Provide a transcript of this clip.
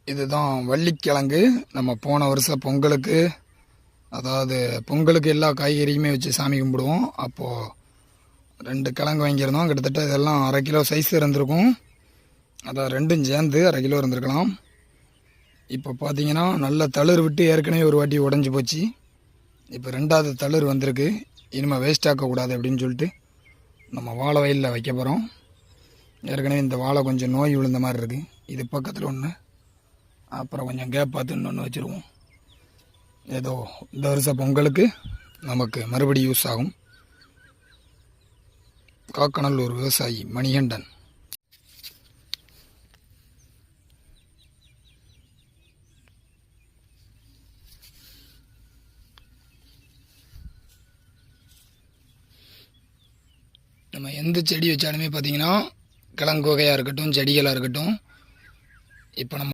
இதுதான் வள்ளிக்கிழங்கு. நம்ம போன வருஷம் பொங்கலுக்கு, அதாவது பொங்கலுக்கு எல்லா காய்கறியுமே வச்சு சாமி கும்பிடுவோம். அப்போது 2 கிழங்கு வாங்கியிருந்தோம். கிட்டத்தட்ட இதெல்லாம் 1/2 கிலோ சைஸ் இருந்திருக்கும். அதான் ரெண்டும் சேர்ந்து 1/2 கிலோ இருந்திருக்கலாம். இப்போ பார்த்தீங்கன்னா நல்ல தளிர் விட்டு ஏற்கனவே ஒரு வாட்டி உடஞ்சி போச்சு. இப்போ 2வது தளிர் வந்திருக்கு. இனிமேல் வேஸ்ட் ஆக்கக்கூடாது அப்படின்னு சொல்லிட்டு நம்ம வாழை வயலில் வைக்க போகிறோம். ஏற்கனவே இந்த வாழை கொஞ்சம் நோய் விழுந்த மாதிரி இருக்குது. இது பக்கத்தில் ஒன்று, அப்புறம் கொஞ்சம் கேப் பார்த்து இன்னொன்று வச்சுருவோம். ஏதோ இந்த வருஷம் பொங்கலுக்கு நமக்கு மறுபடியும் யூஸ் ஆகும். காக்கநல்லூர் விவசாயி மணிகண்டன். நம்ம எந்த செடி வச்சாலுமே பார்த்திங்கன்னா கிழங்கு வகையாக இருக்கட்டும், செடிகளாக இருக்கட்டும், இப்போ நம்ம